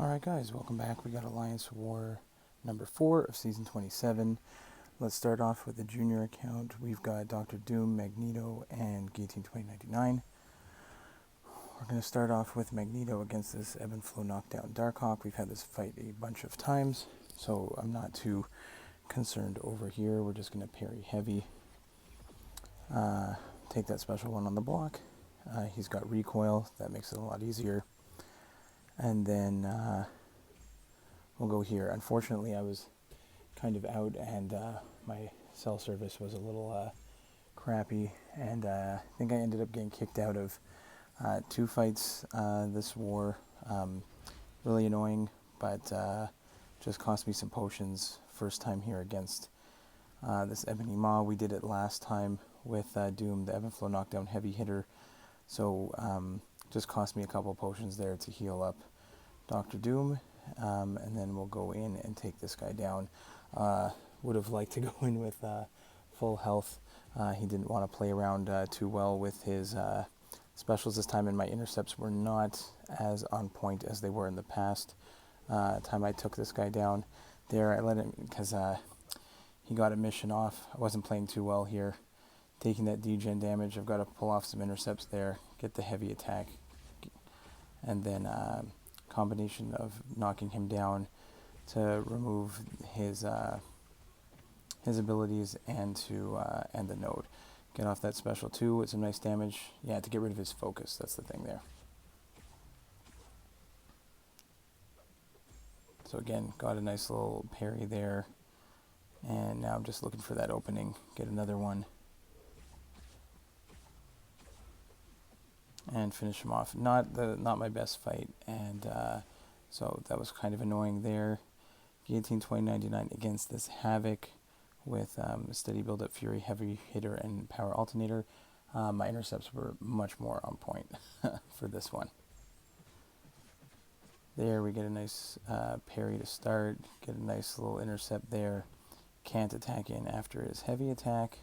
Alright guys, welcome back. We got Alliance War number 4 of Season 27. Let's start off with the junior account. We've got Dr. Doom, Magneto, and Guillotine 2099. We're going to start off with Magneto against this Ebb and Flow Knockdown Darkhawk. We've had this fight a bunch of times, so I'm not too concerned over here. We're just going to parry heavy. Take that special one on the block. He's got recoil. That makes it a lot easier. And then we'll go here. Unfortunately, I was kind of out and my cell service was a little crappy, and I think I ended up getting kicked out of 2 fights this war. Really annoying, but just cost me some potions first time here against this Ebony Maw. We did it last time with Doom, the Ebb and Flow Knockdown heavy hitter, so just cost me a couple potions there to heal up Dr. Doom, and then we'll go in and take this guy down. Would have liked to go in with full health. He didn't want to play around too well with his specials this time, and my intercepts were not as on point as they were in the past time I took this guy down. There, I let him, because he got a mission off. I wasn't playing too well here. Taking that degen damage, I've got to pull off some intercepts there, get the heavy attack, and then combination of knocking him down to remove his abilities and to end the node. Get off that special too with some nice damage. Yeah, to get rid of his focus, that's the thing there. So again, got a nice little parry there, and now I'm just looking for that opening, get another one, and finish him off. Not my best fight, and so that was kind of annoying there. Guillotine 2099 against this Havoc with Steady Build Up Fury, Heavy Hitter, and Power Alternator. My intercepts were much more on point for this one. There we get a nice parry to start, get a nice little intercept there. Can't attack in after his heavy attack.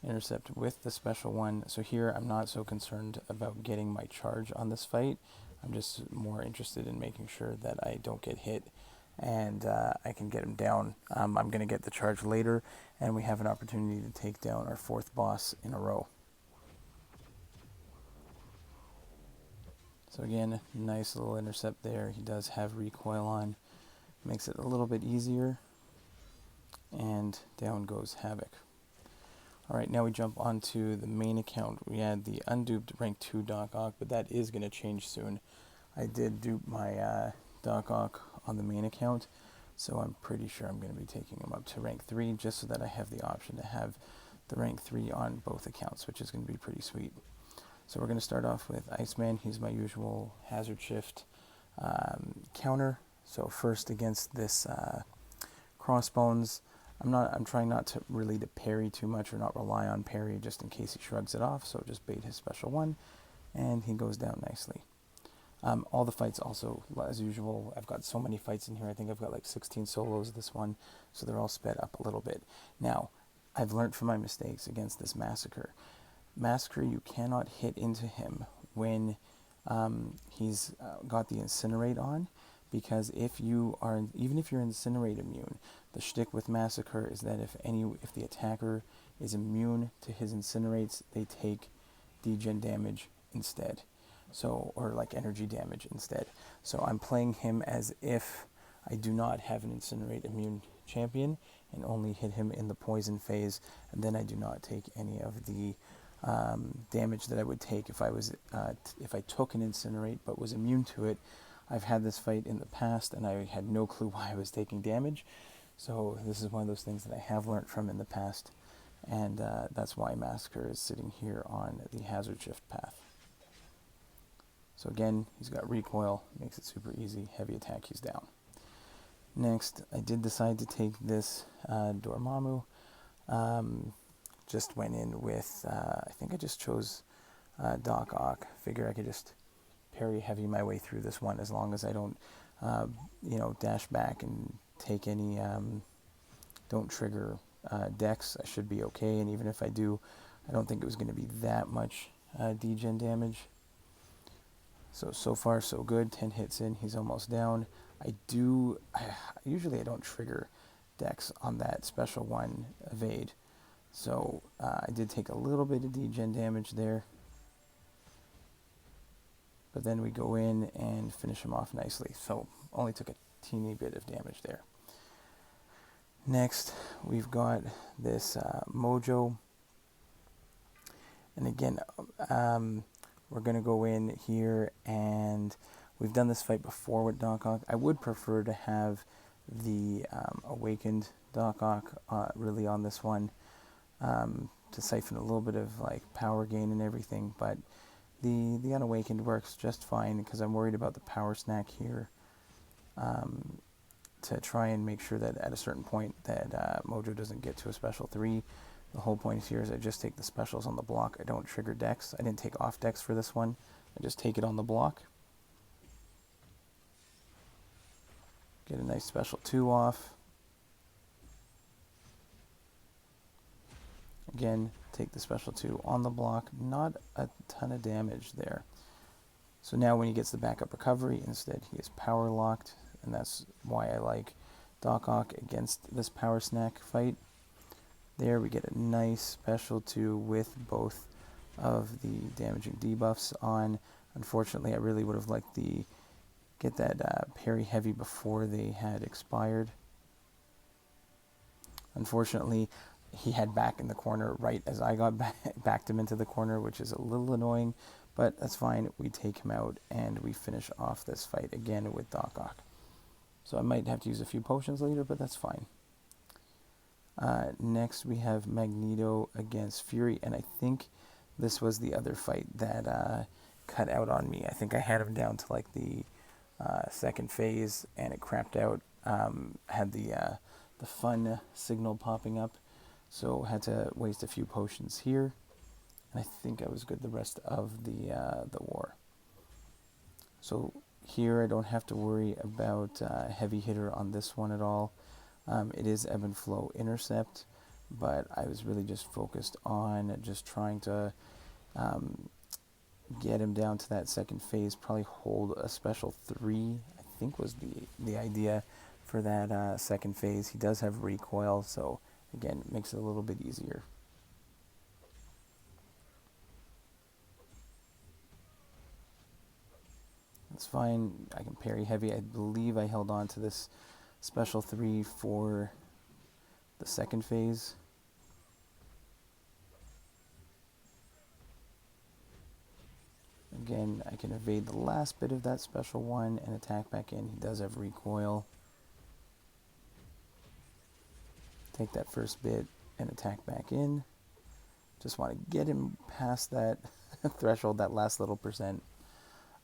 Intercept with the special one. So here I'm not so concerned about getting my charge on this fight. I'm just more interested in making sure that I don't get hit and I can get him down. I'm going to get the charge later, and we have an opportunity to take down our 4th boss in a row. So again, nice little intercept there. He does have recoil on. Makes it a little bit easier. And down goes Havoc. Alright, now we jump onto the main account. We had the unduped rank 2 Darkhawk, but that is going to change soon. I did dupe my Darkhawk on the main account, so I'm pretty sure I'm going to be taking him up to rank 3, just so that I have the option to have the rank 3 on both accounts, which is going to be pretty sweet. So we're going to start off with Iceman. He's my usual hazard shift counter. So first against this Crossbones, I'm trying not to really parry too much or not rely on parry just in case he shrugs it off. So just bait his special one, and he goes down nicely. All the fights also, as usual, I've got so many fights in here. I think I've got like 16 solos this one, so they're all sped up a little bit. Now, I've learned from my mistakes against this Massacre. Massacre, you cannot hit into him when he's got the Incinerate on, because even if you're Incinerate immune, the shtick with Massacre is that if the attacker is immune to his Incinerates, they take degen damage instead. So, or like energy damage instead. So I'm playing him as if I do not have an Incinerate immune champion and only hit him in the poison phase, and then I do not take any of the damage that I would take if I took an Incinerate but was immune to it. I've had this fight in the past and I had no clue why I was taking damage. So this is one of those things that I have learned from in the past, and that's why Massacre is sitting here on the hazard shift path. So again, he's got recoil, makes it super easy. Heavy attack, he's down. Next, I did decide to take this Dormammu. Just went in with, I think I just chose Darkhawk. Figure I could just parry heavy my way through this one, as long as I don't, dash back and take any, don't trigger Dex. I should be okay, and even if I do, I don't think it was going to be that much degen damage. So far so good. 10 hits in, he's almost down. Usually I don't trigger Dex on that special one, evade. So I did take a little bit of degen damage there. But then we go in and finish him off nicely. So only took a teeny bit of damage there. Next, we've got this Mojo. And again, we're going to go in here, and we've done this fight before with Doc Ock. I would prefer to have the Awakened Doc Ock really on this one to siphon a little bit of like power gain and everything, but the Unawakened works just fine because I'm worried about the power snack here to try and make sure that at a certain point that Mojo doesn't get to a special 3. The whole point here is I just take the specials on the block. I don't trigger Dex. I didn't take off Dex for this one. I just take it on the block. Get a nice special 2 off. Again, take the special 2 on the block. Not a ton of damage there. So now when he gets the backup recovery, instead he is power locked, and that's why I like Doc Ock against this power snack fight. There we get a nice special 2 with both of the damaging debuffs on. Unfortunately, I really would have liked to get that parry heavy before they had expired. Unfortunately, he had back in the corner right as I got backed him into the corner, which is a little annoying, but that's fine. We take him out and we finish off this fight again with Doc Ock. So I might have to use a few potions later, but that's fine. Next we have Magneto against Fury, and I think this was the other fight that cut out on me. I think I had him down to like the second phase, and it crapped out. Had the fun signal popping up, so had to waste a few potions here, and I think I was good the rest of the war. So here I don't have to worry about heavy hitter on this one at all. It is ebb and flow intercept, but I was really just focused on just trying to get him down to that second phase, probably hold a special 3, I think was the idea for that second phase. He does have recoil, so again, it makes it a little bit easier. That's fine. I can parry heavy. I believe I held on to this special 3 for the second phase. Again, I can evade the last bit of that special 1 and attack back in. He does have recoil. Take that first bit and attack back in. Just want to get him past that threshold, that last little percent.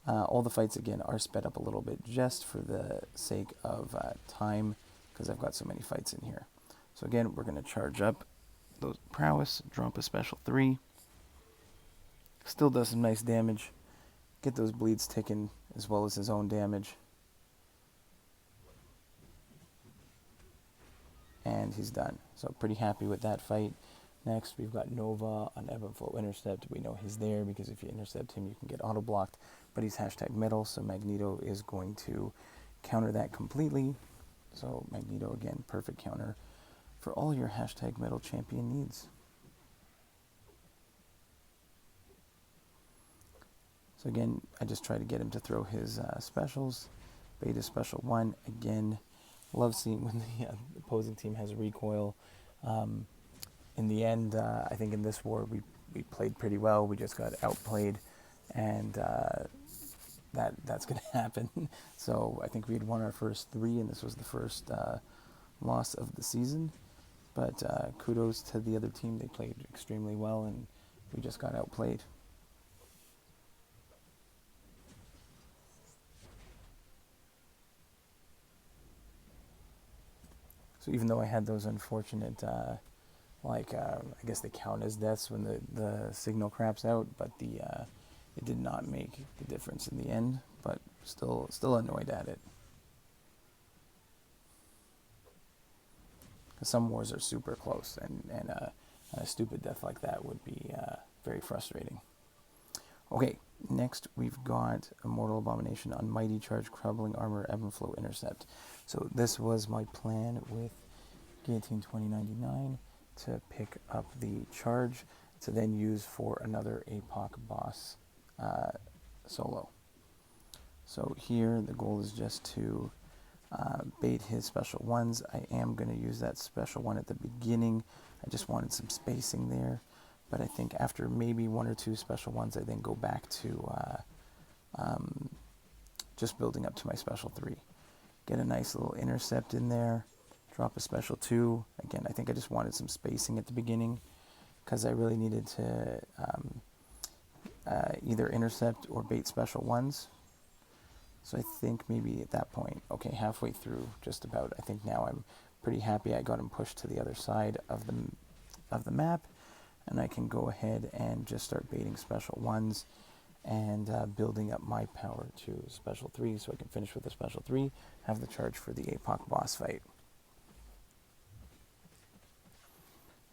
All the fights, again, are sped up a little bit just for the sake of time, because I've got so many fights in here. So again, we're going to charge up those prowess, drop a special 3. Still does some nice damage. Get those bleeds ticking as well as his own damage. And he's done. So pretty happy with that fight. Next, we've got Nova on Ebb and Flow Intercept. We know he's there because if you intercept him, you can get auto-blocked. But he's #metal, so Magneto is going to counter that completely. So Magneto, again, perfect counter for all your #metal champion needs. So again, I just try to get him to throw his specials. Beta special 1, again, love seeing when the opposing team has recoil. In the end, I think in this war we played pretty well. We just got outplayed, and that's going to happen. So I think we had won our first 3, and this was the first loss of the season. But kudos to the other team. They played extremely well, and we just got outplayed. So even though I had those unfortunate, I guess they count as deaths when the signal craps out, but it did not make the difference in the end. But still annoyed at it. Some wars are super close, and a stupid death like that would be very frustrating. Okay, Next, we've got Immortal Abomination on Mighty Charge, Crumbling Armor, Ebb and Flow, Intercept. So this was my plan with Guillotine 2099 to pick up the charge to then use for another APOC boss solo. So here the goal is just to bait his special ones. I am going to use that special one at the beginning. I just wanted some spacing there. But I think after maybe one or two special ones, I then go back to just building up to my special 3. Get a nice little intercept in there. Drop a special 2. Again, I think I just wanted some spacing at the beginning because I really needed to either intercept or bait special ones. So I think maybe at that point, okay, halfway through, just about, I think now I'm pretty happy I got him pushed to the other side of the map. And I can go ahead and just start baiting special 1s and building up my power to special 3 so I can finish with the special 3, have the charge for the APOC boss fight.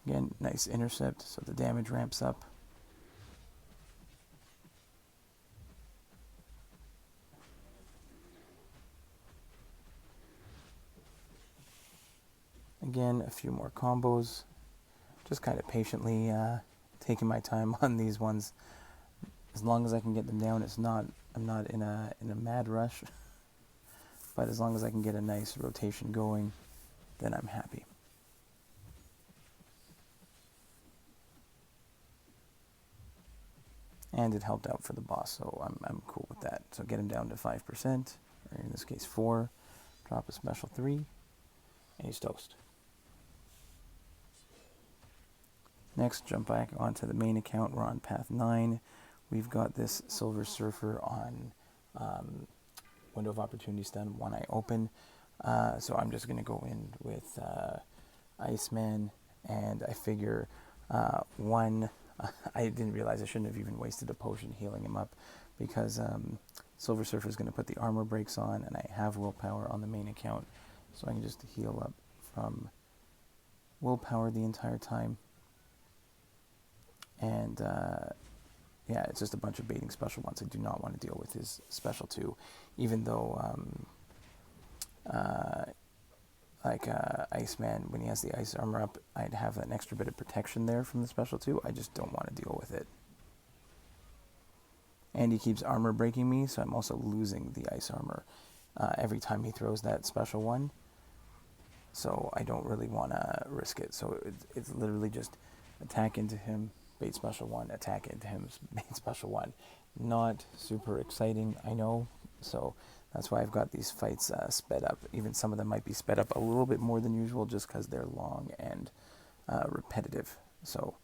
Again, nice intercept so the damage ramps up. Again, a few more combos. Just kind of patiently taking my time on these ones. As long as I can get them down, I'm not in a mad rush. But as long as I can get a nice rotation going, then I'm happy. And it helped out for the boss, so I'm cool with that. So get him down to 5%, or in this case 4. Drop a special 3, and he's toast. Next, jump back onto the main account. We're on path 9. We've got this Silver Surfer on Window of Opportunity stun, one eye open. So I'm just going to go in with Iceman, and I figure one, I didn't realize I shouldn't have even wasted a potion healing him up because Silver Surfer is going to put the armor breaks on, and I have willpower on the main account, so I can just heal up from willpower the entire time. And yeah, it's just a bunch of baiting special ones. I do not want to deal with his special 2, even though Iceman, when he has the ice armor up, I'd have an extra bit of protection there from the special 2. I just don't want to deal with it. And he keeps armor breaking me, so I'm also losing the ice armor every time he throws that special 1. So I don't really want to risk it. So it's literally just attack into him, bait special 1, attack into him, bait special 1. Not super exciting, I know. So that's why I've got these fights sped up. Even some of them might be sped up a little bit more than usual just because they're long and repetitive. So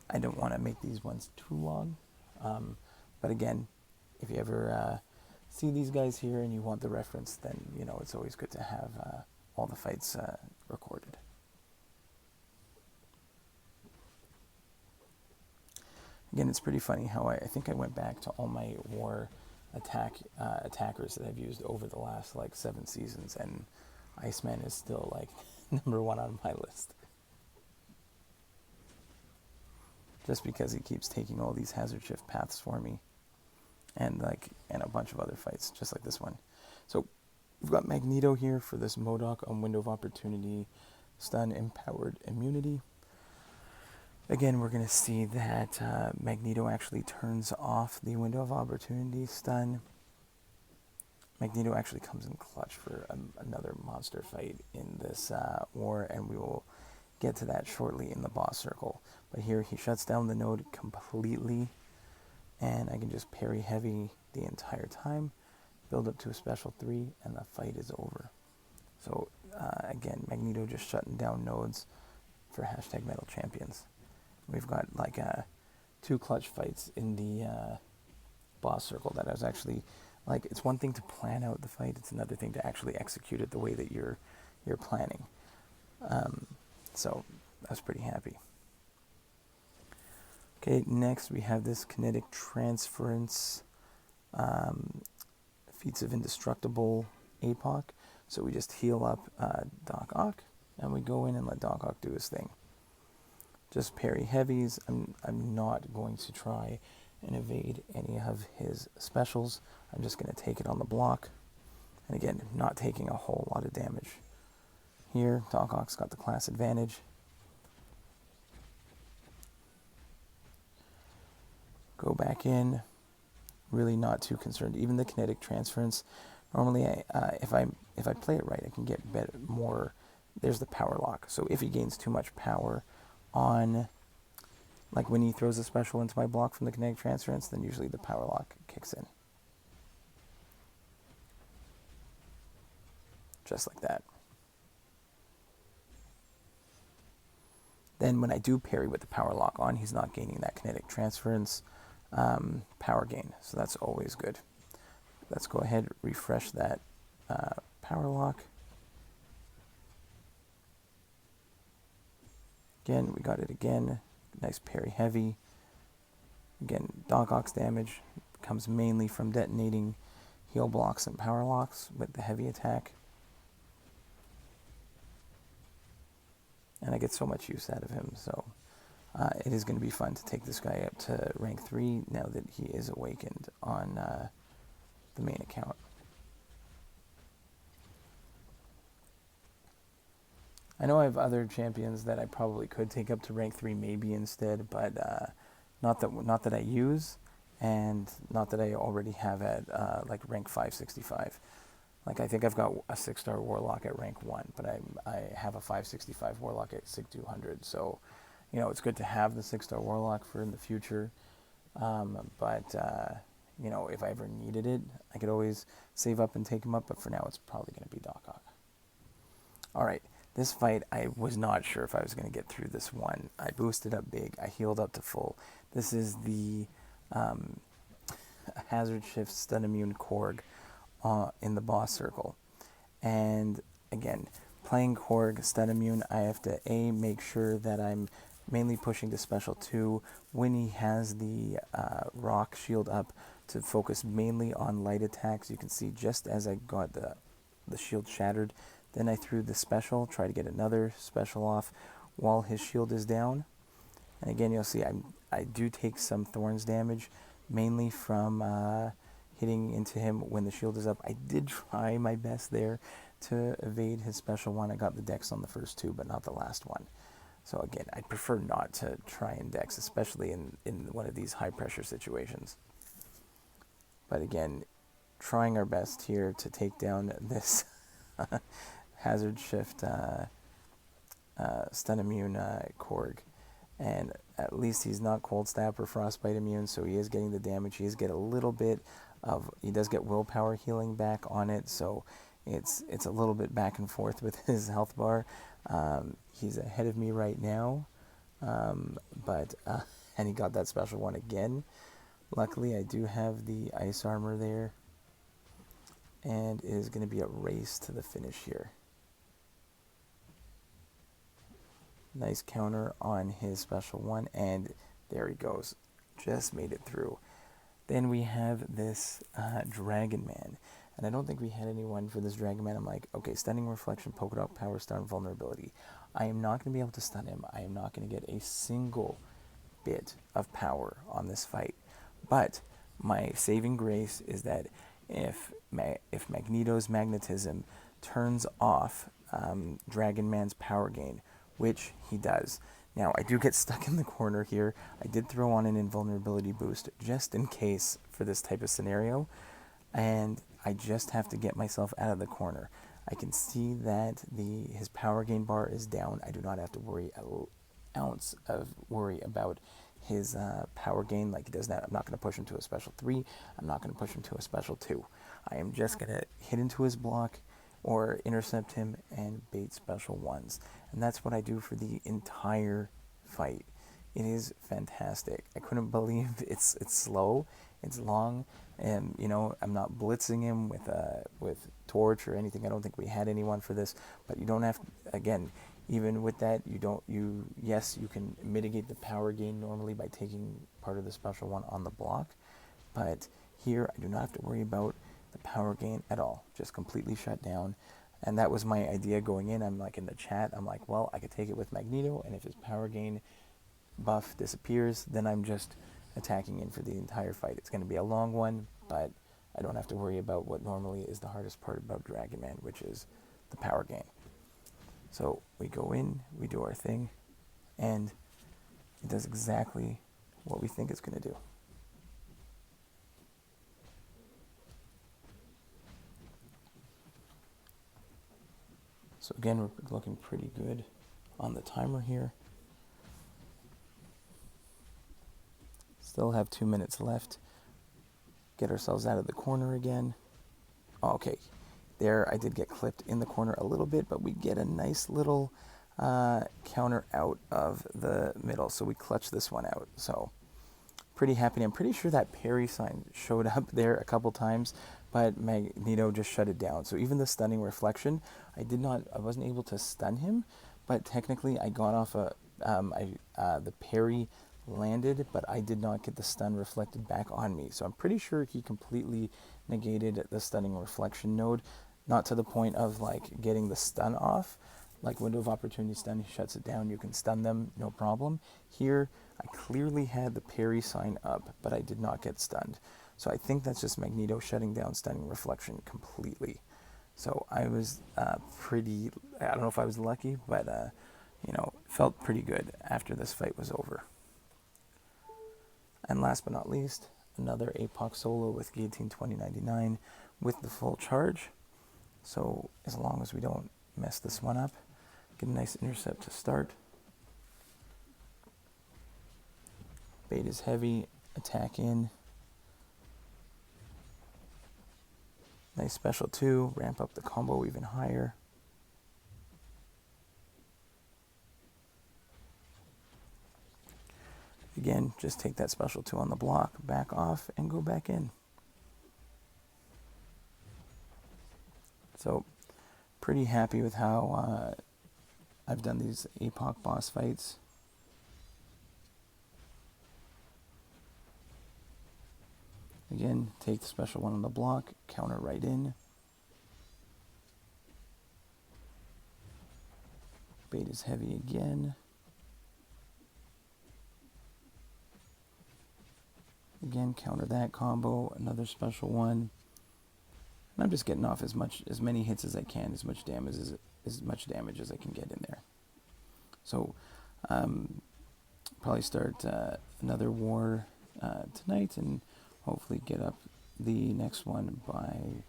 I don't want to make these ones too long. But again, if you ever see these guys here and you want the reference, then you know it's always good to have all the fights recorded. Again, it's pretty funny how I think I went back to all my war attackers that I've used over the last like 7 seasons, and Iceman is still like number 1 on my list. Just because he keeps taking all these hazard shift paths for me, and a bunch of other fights, just like this one. So we've got Magneto here for this MCOC on Window of Opportunity, stun empowered immunity. Again, we're going to see that Magneto actually turns off the Window of Opportunity stun. Magneto actually comes in clutch for another monster fight in this war, and we will get to that shortly in the boss circle. But here he shuts down the node completely, and I can just parry heavy the entire time, build up to a special 3, and the fight is over. So again, Magneto just shutting down nodes for #MetalChampions. We've got like 2 clutch fights in the boss circle that I was actually like. It's one thing to plan out the fight; it's another thing to actually execute it the way that you're planning. So I was pretty happy. Okay, next we have this kinetic transference, feats of indestructible APOC. So we just heal up Doc Ock, and we go in and let Doc Ock do his thing. Just parry heavies. I'm not going to try and evade any of his specials. I'm just going to take it on the block. And again, not taking a whole lot of damage. Here, Doc Ock's got the class advantage. Go back in. Really not too concerned. Even the kinetic transference. Normally, if I play it right, I can get better, more. There's the power lock. So if he gains too much power on, like when he throws a special into my block from the kinetic transference, then usually the power lock kicks in. Just like that. Then when I do parry with the power lock on, he's not gaining that kinetic transference power gain. So that's always good. Let's go ahead, refresh that power lock. Again, we got it again. Nice parry heavy. Again, Doc Ock's damage comes mainly from detonating heal blocks and power locks with the heavy attack. And I get so much use out of him, so it is going to be fun to take this guy up to rank 3 now that he is awakened on the main account. I know I have other champions that I probably could take up to rank 3 maybe instead, but not that I use, and not that I already have at like rank 565. Like I think I've got a 6-star Warlock at rank 1, but I have a 565 Warlock at SIG 200. So, you know, it's good to have the 6-star Warlock for in the future. But you know, if I ever needed it, I could always save up and take him up. But for now, it's probably going to be Doc Ock. All right, this fight, I was not sure if I was going to get through this one. I boosted up big. I healed up to full. This is the Hazard Shift Stun Immune Korg in the boss circle. And again, playing Korg Stun Immune, I have to make sure that I'm mainly pushing to special 2 when he has the rock shield up, to focus mainly on light attacks. You can see just as I got the shield shattered, then I threw the special, try to get another special off while his shield is down. And again, you'll see I do take some Thorns damage, mainly from hitting into him when the shield is up. I did try my best there to evade his special one. I got the dex on the first 2, but not the last one. So again, I'd prefer not to try and dex, especially in one of these high pressure situations. But again, trying our best here to take down this Hazard Shift Stun Immune Korg. And at least he's not Cold Snap or Frostbite immune, so he is getting the damage. He does get a little bit of, he does get willpower healing back on it, so it's a little bit back and forth with his health bar. He's ahead of me right now, and he got that special one again. Luckily, I do have the ice armor there, and it is going to be a race to the finish here. Nice counter on his special one, and there he goes. Just made it through. Then we have this Dragon Man, and I don't think we had anyone for this Dragon Man. I'm like, okay, Stunning Reflection, Polka Dot, Power Stun, Vulnerability. I am not going to be able to stun him. I am not going to get a single bit of power on this fight. But my saving grace is that if Magneto's magnetism turns off Dragon Man's power gain, which he does. Now, I do get stuck in the corner here. I did throw on an invulnerability boost just in case for this type of scenario, and I just have to get myself out of the corner. I can see that his power gain bar is down. I do not have to worry an ounce of worry about his power gain like he does now. I'm not going to push him to a special 3. I'm not going to push him to a special 2. I am just going to hit into his block or intercept him and bait special 1s. And that's what I do for the entire fight. It is fantastic. I couldn't believe it's slow, it's long, and you know, I'm not blitzing him with torch or anything. I don't think we had anyone for this, but you don't have to, again, even with that, yes, you can mitigate the power gain normally by taking part of the special one on the block, but here I do not have to worry about the power gain at all. Just completely shut down. And that was my idea going in. I'm like in the chat, I'm like, well, I could take it with Magneto, and if his power gain buff disappears, then I'm just attacking in for the entire fight. It's going to be a long one, but I don't have to worry about what normally is the hardest part about Dragon Man, which is the power gain. So we go in, we do our thing, and it does exactly what we think it's going to do. So again, we're looking pretty good on the timer here. Still have 2 minutes left. Get ourselves out of the corner again. Okay, there I did get clipped in the corner a little bit, but we get a nice little counter out of the middle. So we clutch this one out. So pretty happy. I'm pretty sure that parry sign showed up there a couple times, but Magneto just shut it down. So even the stunning reflection, I wasn't able to stun him, but technically I got off the parry landed, but I did not get the stun reflected back on me. So I'm pretty sure he completely negated the stunning reflection node, not to the point of like getting the stun off. Like window of opportunity stun, he shuts it down, you can stun them, no problem. Here, I clearly had the parry sign up, but I did not get stunned. So I think that's just Magneto shutting down stunning reflection completely. So I was I don't know if I was lucky, but felt pretty good after this fight was over. And last but not least, another APOC solo with Guillotine 2099 with the full charge. So as long as we don't mess this one up, get a nice intercept to start. Bait is heavy, attack in. Nice special 2, ramp up the combo even higher. Again, just take that special 2 on the block, back off, and go back in. So, pretty happy with how I've done these APOC boss fights. Again, take the special 1 on the block, counter right in. Bait is heavy again. Again, counter that combo, another special 1. And I'm just getting off as many hits as I can, as much damage as I can get in there. So, probably start another war tonight, and hopefully get up the next one by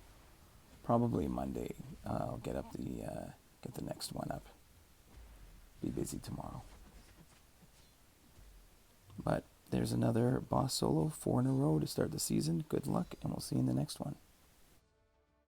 probably Monday. I'll get the next one up. Be busy tomorrow. But there's another boss solo, 4 in a row to start the season. Good luck, and we'll see you in the next one.